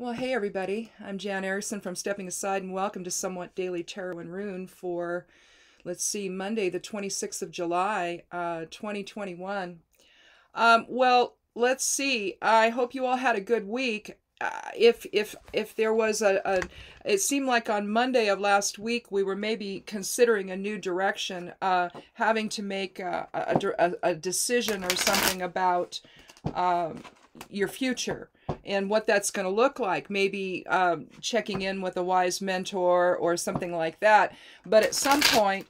Well, hey everybody, I'm Jan Erickson from Stepping Aside, and welcome to Somewhat Daily Tarot and Rune for, let's see, Monday the 26th of July, 2021. Well, let's see. I hope you all had a good week. If there was it seemed like on Monday of last week we were maybe considering a new direction, having to make a decision or something about your future and what that's going to look like. Maybe checking in with a wise mentor or something like that. But at some point,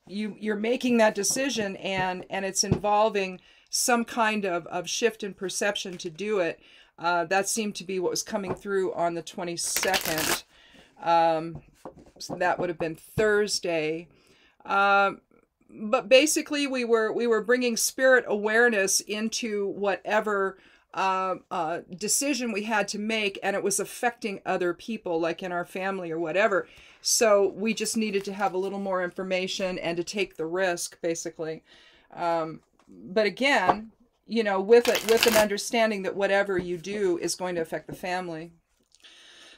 you're making that decision, and it's involving some kind of shift in perception to do it. That seemed to be what was coming through on the 22nd. So that would have been Thursday. But basically, we were bringing spirit awareness into whatever decision we had to make, and it was affecting other people, like in our family or whatever. So we just needed to have a little more information and to take the risk, basically. But again, you know, with an understanding that whatever you do is going to affect the family.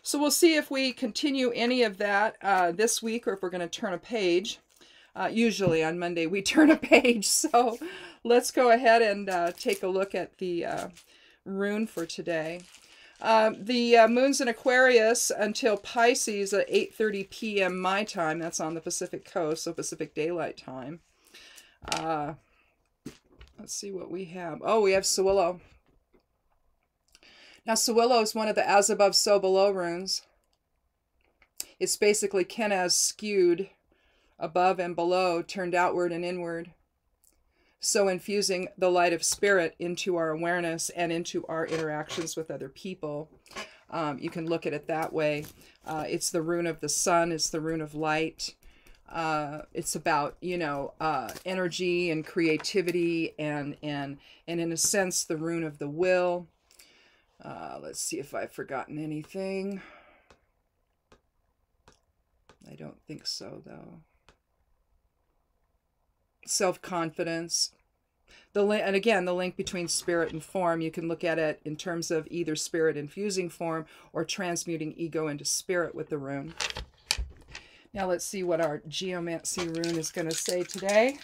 So we'll see if we continue any of that this week, or if we're going to turn a page. Usually on Monday we turn a page. So let's go ahead and take a look at the rune for today. The moon's in Aquarius until Pisces at 8:30 p.m. my time. That's on the Pacific coast, so Pacific Daylight Time. Let's see what we have. Oh, we have Sewillow. Now, Sewillow is one of the as above, so below runes. It's basically Kenaz skewed above and below, turned outward and inward. So infusing the light of spirit into our awareness and into our interactions with other people. You can look at it that way. It's the rune of the sun. It's the rune of light. It's about, you know, energy and creativity, and in a sense, the rune of the will. Let's see if I've forgotten anything. I don't think so, though. Self-confidence. And again, the link between spirit and form, you can look at it in terms of either spirit infusing form or transmuting ego into spirit with the rune. Now let's see what our geomancy rune is going to say today.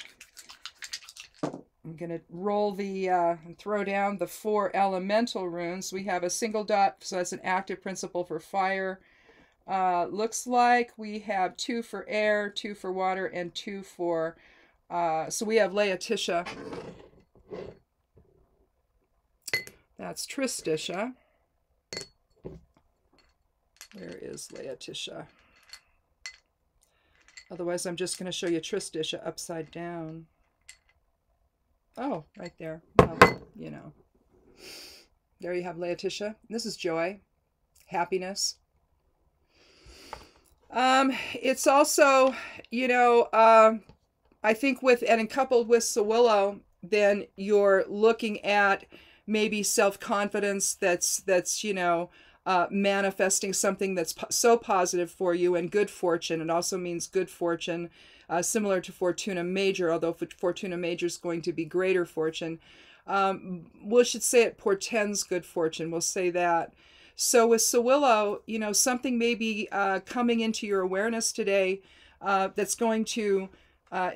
I'm going to roll and throw down the 4 elemental runes. We have a single dot, so that's an active principle for fire. Looks like we have 2 for air, 2 for water, and 2 for... so we have Laetitia. That's Tristisha. Where is Laetitia? Otherwise, I'm just going to show you Tristisha upside down. Oh, right there. Well, you know. There you have Laetitia. This is joy, happiness. It's also, you know, I think and coupled with Sewillow, then you're looking at maybe self-confidence that's you know, manifesting something that's so positive for you, and good fortune. It also means good fortune, similar to Fortuna Major, although Fortuna Major is going to be greater fortune. We should say it portends good fortune. We'll say that. So with Sewillow, you know, something may be coming into your awareness today that's going to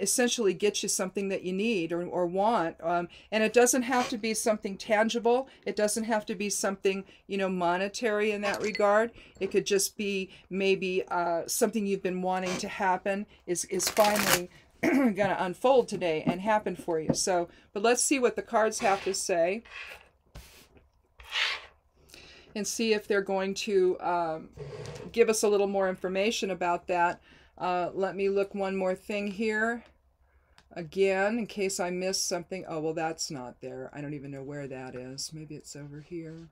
essentially get you something that you need or want. And it doesn't have to be something tangible. It doesn't have to be something, you know, monetary in that regard. It could just be maybe something you've been wanting to happen is finally going to unfold today and happen for you. So, but let's see what the cards have to say, and see if they're going to give us a little more information about that. Let me look one more thing here again in case I missed something. Oh, well, that's not there. I don't even know where that is. Maybe it's over here,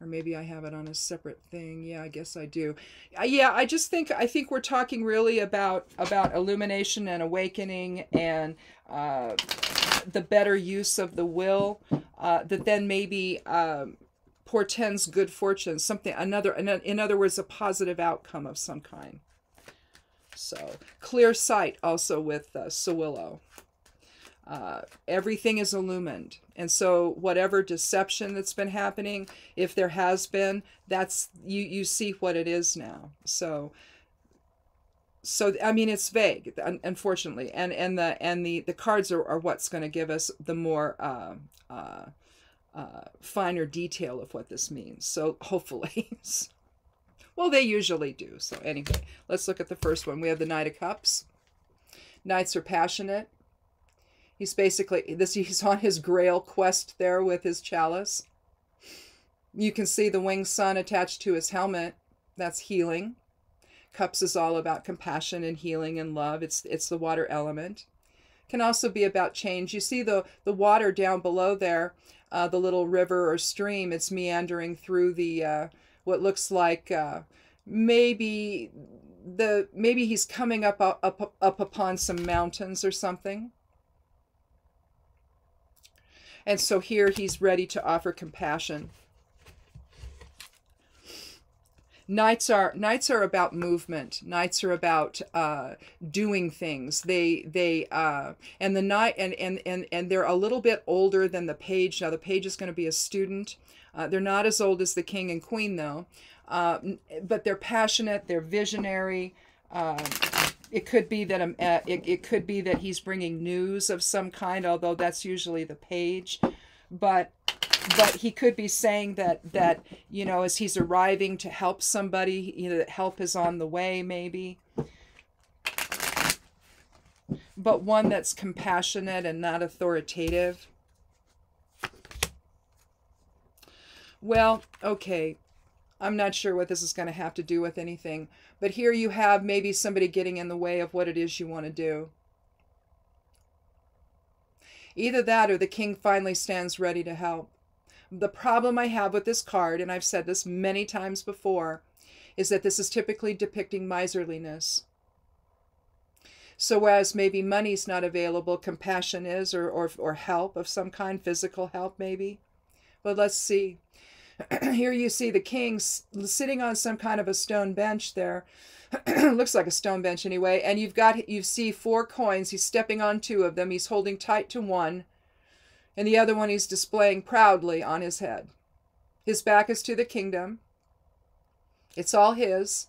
or maybe I have it on a separate thing. Yeah, I guess I do. Yeah, I think we're talking really about illumination and awakening, and the better use of the will, that then maybe portends good fortune, something, in other words, a positive outcome of some kind. So clear sight also with Sewillow. Everything is illumined. And so whatever deception that's been happening, if there has been, that's, you see what it is now. So I mean, it's vague, unfortunately, and the cards are what's going to give us the more finer detail of what this means. So hopefully, well, they usually do. So anyway, let's look at the first one. We have the Knight of Cups. Knights are passionate. He's basically he's on his Grail quest there with his chalice. You can see the winged sun attached to his helmet. That's healing. Cups is all about compassion and healing and love. It's the water element. Can also be about change. You see the water down below there, the little river or stream. It's meandering through the what looks like maybe he's coming up upon some mountains or something. And so here he's ready to offer compassion. Knights are about movement. Knights are about doing things. And the knight and they're a little bit older than the page. Now the page is going to be a student. They're not as old as the king and queen though, but they're passionate. They're visionary. It could be that it could be that he's bringing news of some kind, although that's usually the page. But he could be saying that you know, as he's arriving to help somebody, you know, that help is on the way, maybe. But one that's compassionate and not authoritative. Well, okay. I'm not sure what this is going to have to do with anything. But here you have maybe somebody getting in the way of what it is you want to do. Either that or the king finally stands ready to help. The problem I have with this card, and I've said this many times before, is that this is typically depicting miserliness. So whereas maybe money's not available, compassion is, or help of some kind, physical help maybe. But let's see. Here you see the king sitting on some kind of a stone bench there. Looks like a stone bench anyway. And you see 4 coins. He's stepping on 2 of them. He's holding tight to one. And the other one he's displaying proudly on his head. His back is to the kingdom. It's all his.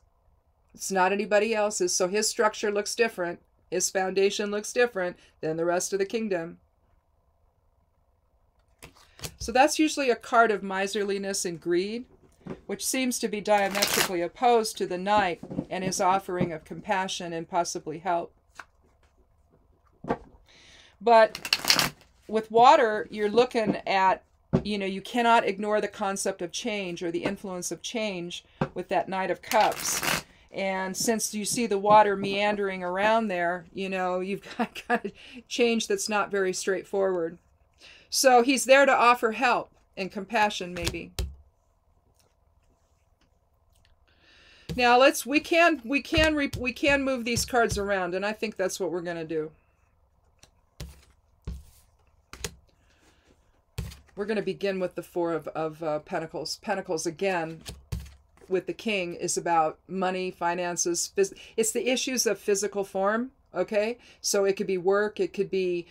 It's not anybody else's. So his structure looks different. His foundation looks different than the rest of the kingdom. So that's usually a card of miserliness and greed, which seems to be diametrically opposed to the knight and his offering of compassion and possibly help. But with water, you're looking at, you know, you cannot ignore the concept of change or the influence of change with that Knight of Cups. And since you see the water meandering around there, you know, you've got kind of change that's not very straightforward. So he's there to offer help and compassion, maybe. Now we can move these cards around, and I think that's what we're going to do. We're going to begin with the 4 of Pentacles. Pentacles, again, with the king, is about money, finances. It's the issues of physical form, okay? So it could be work, it could be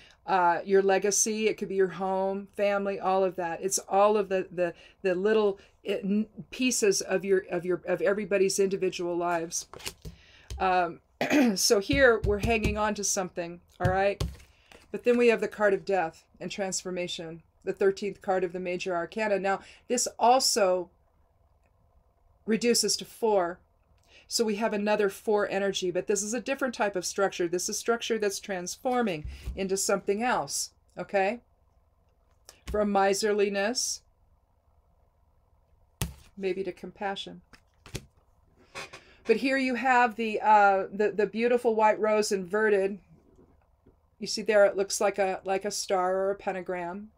your legacy, it could be your home, family, all of that. It's all of the little pieces of everybody's individual lives. So here we're hanging on to something, all right? But then we have the card of death and transformation, the 13th card of the major arcana. Now, this also reduces to 4. So we have another 4 energy, but this is a different type of structure. This is structure that's transforming into something else, okay? From miserliness, maybe to compassion. But here you have the beautiful white rose inverted. You see there, it looks like a star or a pentagram.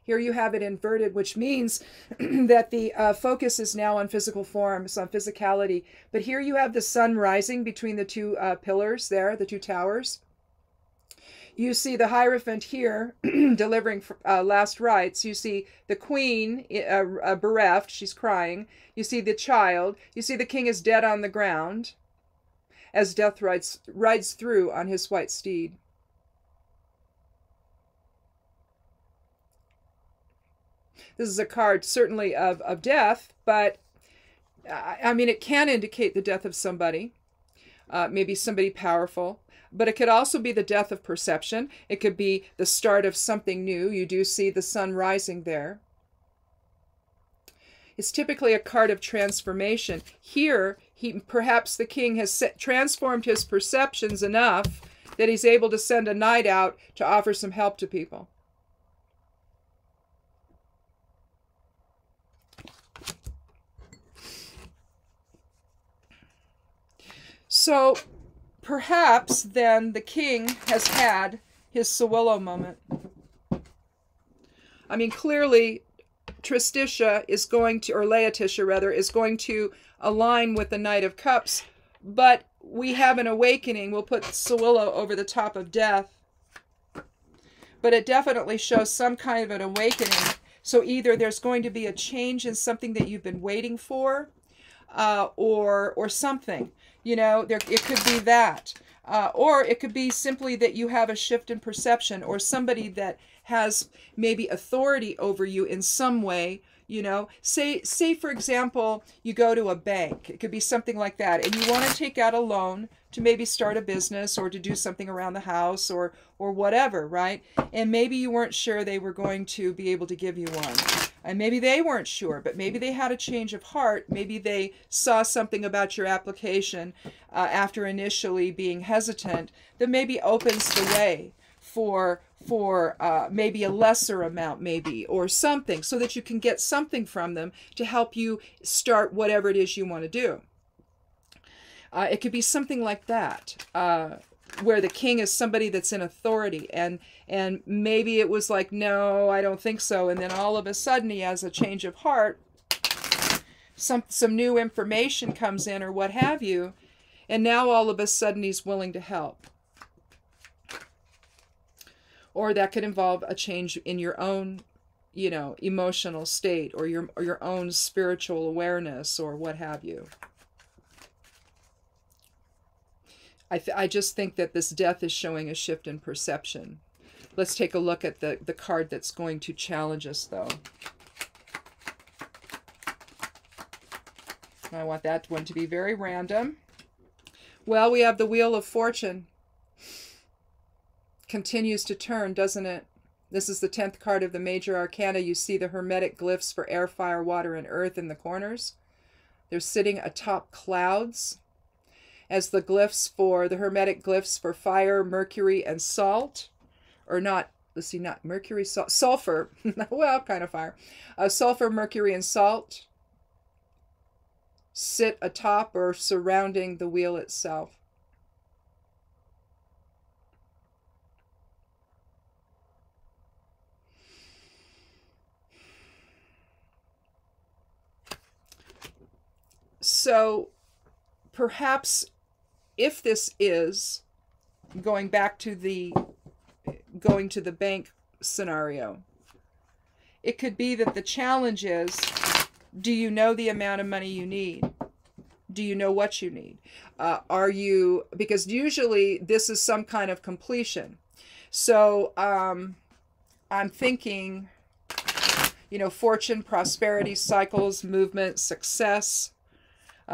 Here you have it inverted, which means that the focus is now on physical forms, on physicality. But here you have the sun rising between the 2 pillars there, the 2 towers. You see the Hierophant here delivering last rites. You see the queen bereft, she's crying. You see the child. You see the king is dead on the ground as death rides through on his white steed. This is a card certainly of death, but I mean, it can indicate the death of somebody, maybe somebody powerful, but it could also be the death of perception. It could be the start of something new. You do see the sun rising there. It's typically a card of transformation. Here, perhaps the king has transformed his perceptions enough that he's able to send a knight out to offer some help to people. So perhaps then the king has had his Sawillo moment. I mean, clearly Tristitia is going to, or Laetitia rather, is going to align with the Knight of Cups, but we have an awakening. We'll put Sawillo over the top of death, but it definitely shows some kind of an awakening. So either there's going to be a change in something that you've been waiting for, or something, you know, it could be that, or it could be simply that you have a shift in perception, or somebody that has maybe authority over you in some way. You know, say for example, you go to a bank. It could be something like that, and you want to take out a loan to maybe start a business or to do something around the house or whatever, right? And maybe you weren't sure they were going to be able to give you one. And maybe they weren't sure, but maybe they had a change of heart. Maybe they saw something about your application after initially being hesitant that maybe opens the way for maybe a lesser amount, maybe, or something, so that you can get something from them to help you start whatever it is you want to do. It could be something like that, where the king is somebody that's in authority, and maybe it was like, no, I don't think so, and then all of a sudden he has a change of heart, some new information comes in or what have you, and now all of a sudden he's willing to help. Or that could involve a change in your own, you know, emotional state, or your own spiritual awareness, or what have you. I just think that this death is showing a shift in perception. Let's take a look at the card that's going to challenge us, though. I want that one to be very random. Well, we have the Wheel of Fortune. Continues to turn, doesn't it? This is the 10th card of the Major Arcana. You see the hermetic glyphs for air, fire, water, and earth in the corners. They're sitting atop clouds as the glyphs for the hermetic glyphs for fire, mercury, and salt. Or not, let's see, not mercury, salt, sulfur. Well, kind of fire. Sulfur, mercury, and salt sit atop or surrounding the wheel itself. So perhaps if this is going to the bank scenario, it could be that the challenge is, do you know the amount of money you need? Do you know what you need? Because usually this is some kind of completion. So I'm thinking, you know, fortune, prosperity, cycles, movement, success.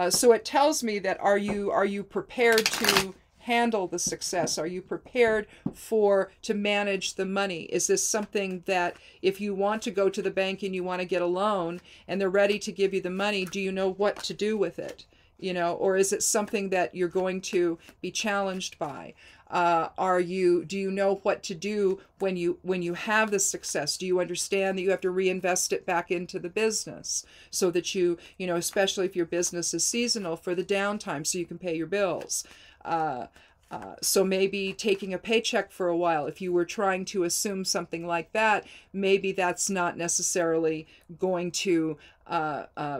So it tells me that are you prepared to handle the success? Are you prepared to manage the money? Is this something that if you want to go to the bank and you want to get a loan and they're ready to give you the money, do you know what to do with it? You know, or is it something that you're going to be challenged by? Do you know what to do when you have the success? Do you understand that you have to reinvest it back into the business so that you know, especially if your business is seasonal, for the downtime so you can pay your bills? So maybe taking a paycheck for a while, if you were trying to assume something like that, maybe that's not necessarily going to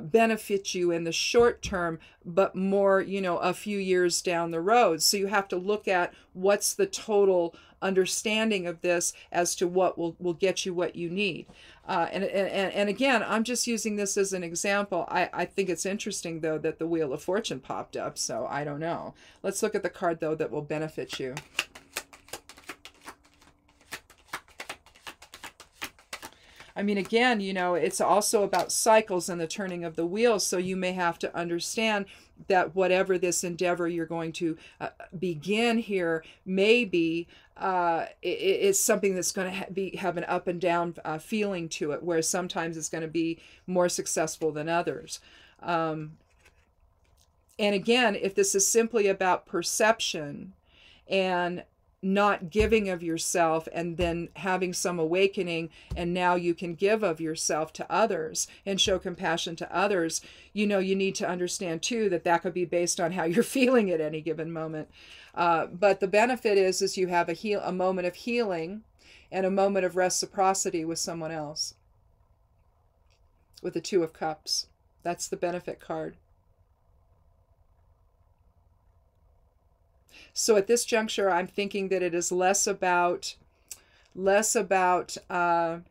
benefit you in the short term, but more, you know, a few years down the road. So you have to look at what's the total understanding of this as to what will get you what you need. And again, I'm just using this as an example. I think it's interesting, though, that the Wheel of Fortune popped up, so I don't know. Let's look at the card, though, that will benefit you. I mean, again, you know, it's also about cycles and the turning of the wheels. So you may have to understand that whatever this endeavor you're going to begin here may be, it's something that's going to have an up and down feeling to it, where sometimes it's going to be more successful than others. And again, if this is simply about perception and not giving of yourself and then having some awakening, and now you can give of yourself to others and show compassion to others, you know, you need to understand too that that could be based on how you're feeling at any given moment. But the benefit is you have a moment of healing and a moment of reciprocity with someone else. With the Two of Cups. That's the benefit card. So at this juncture, I'm thinking that it is less about, I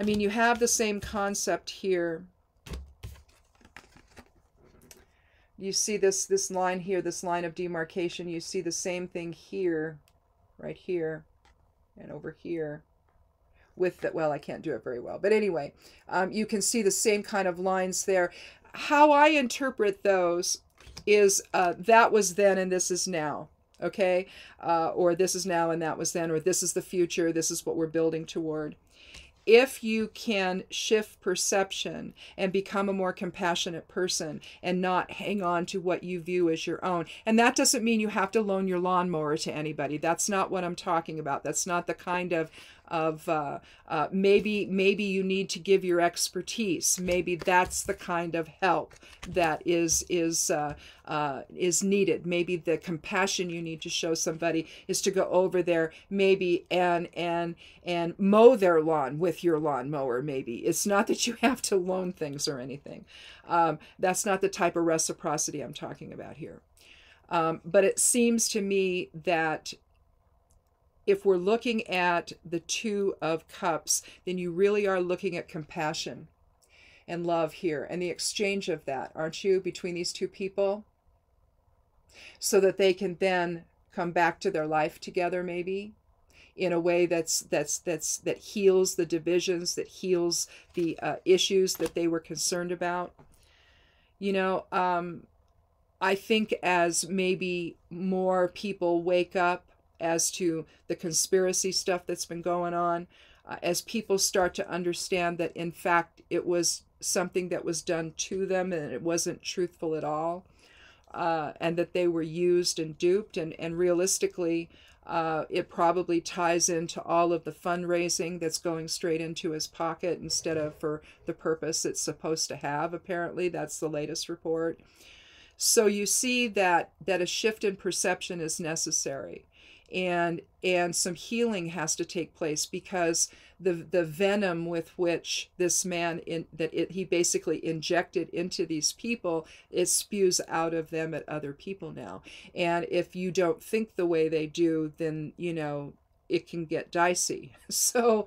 mean, you have the same concept here. You see this line here, this line of demarcation. You see the same thing here, right here, and over here. With that, well, I can't do it very well. But anyway, you can see the same kind of lines there. How I interpret those is that was then and this is now, okay? Or this is now and that was then, or this is the future, this is what we're building toward. If you can shift perception and become a more compassionate person and not hang on to what you view as your own. And that doesn't mean you have to loan your lawnmower to anybody. That's not what I'm talking about. That's not the kind of maybe you need to give your expertise. Maybe that's the kind of help that is needed. Maybe the compassion you need to show somebody is to go over there maybe and mow their lawn with your lawnmower. Maybe it's not that you have to loan things or anything. That's not the type of reciprocity I'm talking about here. But it seems to me that if we're looking at the Two of Cups, then you really are looking at compassion and love here and the exchange of that, aren't you, between these two people, so that they can then come back to their life together, maybe in a way that heals the divisions, that heals the issues that they were concerned about. You know, I think as maybe more people wake up as to the conspiracy stuff that's been going on, as people start to understand that in fact it was something that was done to them and it wasn't truthful at all, and that they were used and duped, and realistically it probably ties into all of the fundraising that's going straight into his pocket instead of for the purpose it's supposed to have. Apparently that's the latest report. So you see that a shift in perception is necessary. And some healing has to take place, because the venom with which this man he basically injected into these people, it spews out of them at other people now. And if you don't think the way they do, then you know it can get dicey. So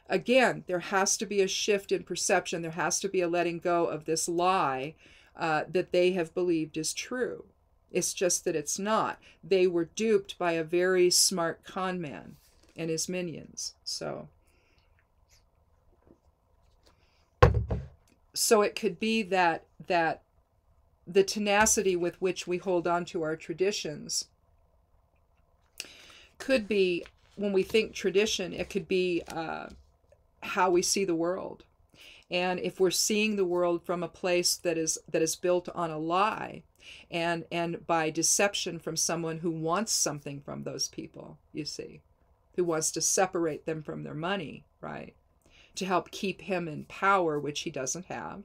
again, there has to be a shift in perception. There has to be a letting go of this lie that they have believed is true. It's just that it's not. They were duped by a very smart con man and his minions. So it could be that the tenacity with which we hold on to our traditions could be, when we think tradition, it could be how we see the world. And if we're seeing the world from a place that is built on a lie, and by deception from someone who wants something from those people, you see, who wants to separate them from their money, right, to help keep him in power, which he doesn't have,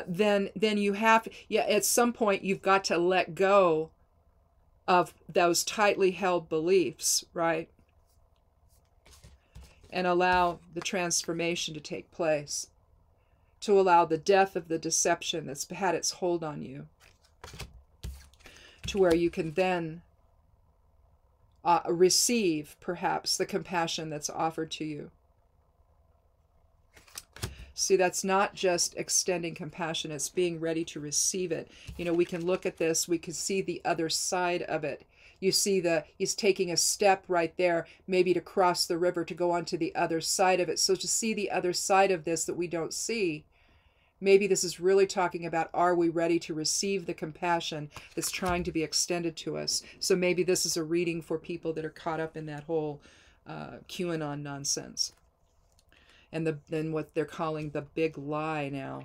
then you have, at some point you've got to let go of those tightly held beliefs, right, and allow the transformation to take place, to allow the death of the deception that's had its hold on you, to where you can then receive perhaps the compassion that's offered to you. See, that's not just extending compassion, it's being ready to receive it. You know, we can look at this, we can see the other side of it. You see he's taking a step right there, maybe to cross the river to go onto the other side of it. So to see the other side of this that we don't see, maybe this is really talking about, are we ready to receive the compassion that's trying to be extended to us? So maybe this is a reading for people that are caught up in that whole QAnon nonsense. And then what they're calling the big lie now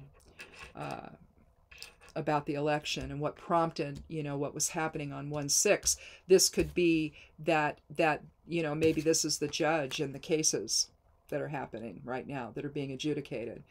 about the election and what prompted, what was happening on 1/6. This could be that maybe this is the judge in the cases that are happening right now that are being adjudicated.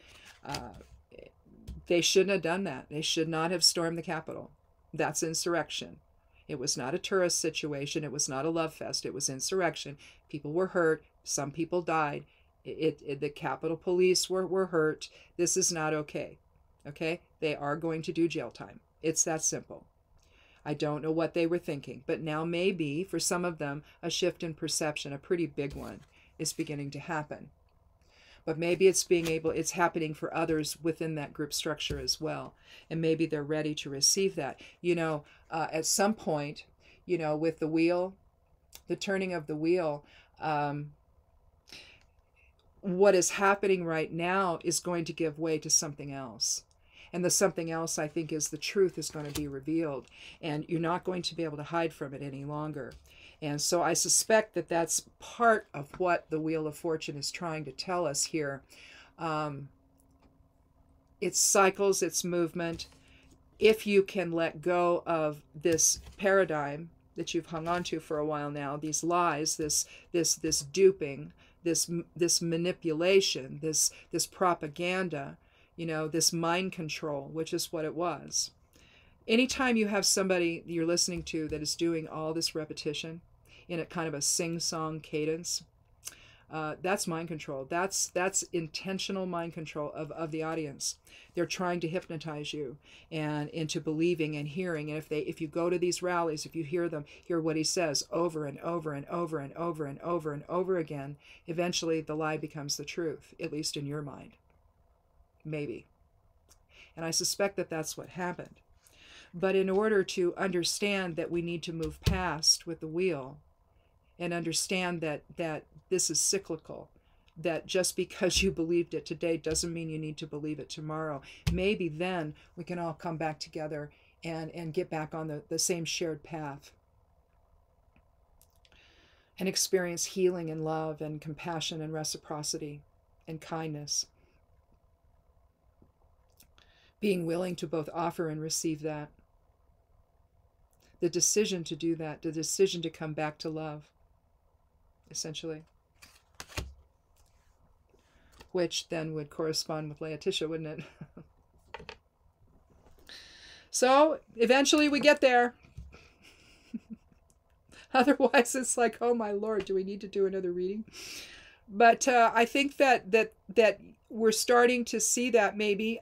They shouldn't have done that. They should not have stormed the Capitol. That's insurrection. It was not a tourist situation. It was not a love fest. It was insurrection. People were hurt. Some people died. The Capitol Police were hurt. This is not okay. Okay? They are going to do jail time. It's that simple. I don't know what they were thinking, but now maybe for some of them a shift in perception, a pretty big one, is beginning to happen. But maybe it's happening for others within that group structure as well. And maybe they're ready to receive that. At some point, with the wheel, the turning of the wheel, what is happening right now is going to give way to something else. And the something else, I think, is the truth is going to be revealed. And you're not going to be able to hide from it any longer. And so I suspect that that's part of what the Wheel of Fortune is trying to tell us here. Its cycles, its movement. If you can let go of this paradigm that you've hung on to for a while now, these lies, this duping, this manipulation, this propaganda, this mind control, which is what it was. Anytime you have somebody you're listening to that is doing all this repetition in a kind of a sing-song cadence, that's mind control. That's intentional mind control of the audience. They're trying to hypnotize you and into believing and hearing. And if you go to these rallies, if you hear what he says over and over and over and over and over and over again, eventually the lie becomes the truth, at least in your mind. Maybe. And I suspect that that's what happened. But in order to understand that we need to move past with the wheel and understand that this is cyclical, that just because you believed it today doesn't mean you need to believe it tomorrow, maybe then we can all come back together and get back on the same shared path and experience healing and love and compassion and reciprocity and kindness. Being willing to both offer and receive that. The decision to do that, the decision to come back to love, essentially. Which then would correspond with Laetitia, wouldn't it? So, eventually we get there. Otherwise, it's like, oh my Lord, do we need to do another reading? But I think that we're starting to see that maybe,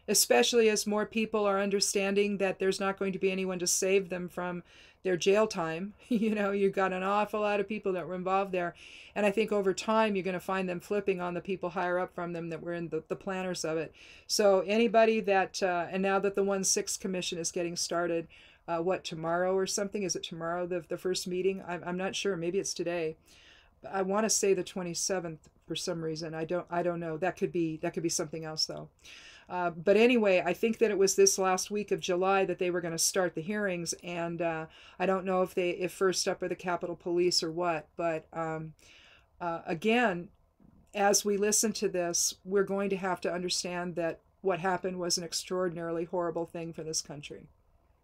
especially as more people are understanding that there's not going to be anyone to save them from their jail time. You've got an awful lot of people that were involved there. And I think over time, you're going to find them flipping on the people higher up from them that were in the planners of it. So anybody that, and now that the 1/6 Commission is getting started, tomorrow or something? Is it tomorrow, the first meeting? I'm not sure. Maybe it's today. I want to say the 27th for some reason. I don't know. That could be something else though. But anyway, I think that it was this last week of July that they were going to start the hearings, and I don't know if first up are the Capitol Police or what. But again, as we listen to this, we're going to have to understand that what happened was an extraordinarily horrible thing for this country.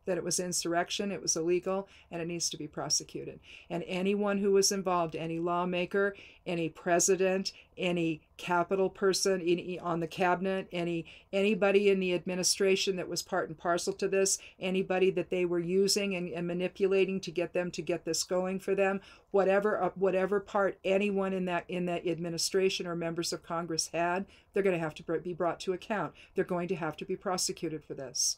That it was insurrection, it was illegal, and it needs to be prosecuted. And anyone who was involved, any lawmaker, any president, any Capitol person on the cabinet, anybody in the administration that was part and parcel to this, anybody that they were using and manipulating to get this going for them, whatever part anyone in that administration or members of Congress had, they're going to have to be brought to account. They're going to have to be prosecuted for this.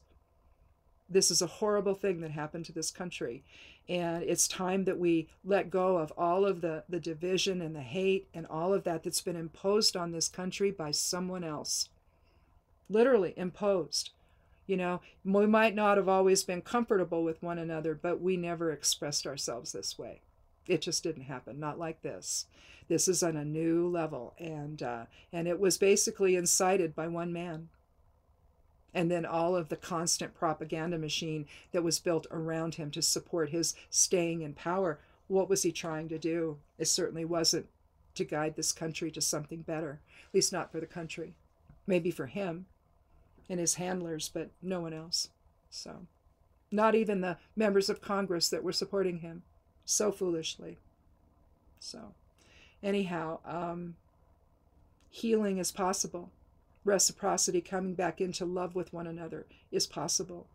This is a horrible thing that happened to this country. And it's time that we let go of all of the division and the hate and all of that's been imposed on this country by someone else. Literally imposed. You know, we might not have always been comfortable with one another, but we never expressed ourselves this way. It just didn't happen. Not like this. This is on a new level, and it was basically incited by one man. And then all of the constant propaganda machine that was built around him to support his staying in power. What was he trying to do? It certainly wasn't to guide this country to something better, at least not for the country. Maybe for him and his handlers, but no one else. So, not even the members of Congress that were supporting him so foolishly. So, anyhow, healing is possible. Reciprocity, coming back into love with one another, is possible.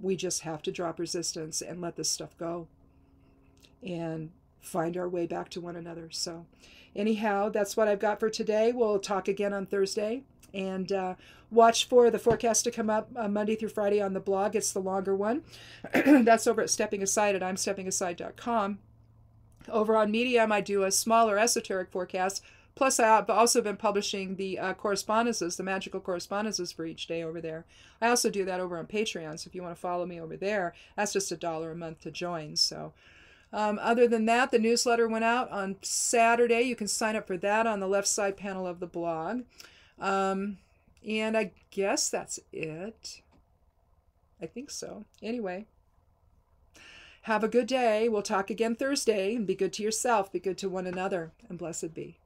We just have to drop resistance and let this stuff go and find our way back to one another. So anyhow, that's what I've got for today. We'll talk again on Thursday, and watch for the forecast to come up Monday through Friday on the blog. It's the longer one. That's over at Stepping Aside at I'mSteppingAside.com. Over on Medium, I do a smaller esoteric forecast. Plus, I've also been publishing the correspondences, the magical correspondences for each day over there. I also do that over on Patreon, so if you want to follow me over there, that's just $1 a month to join. So, other than that, the newsletter went out on Saturday. You can sign up for that on the left side panel of the blog. And I guess that's it. I think so. Anyway, have a good day. We'll talk again Thursday, and be good to yourself, be good to one another, and blessed be.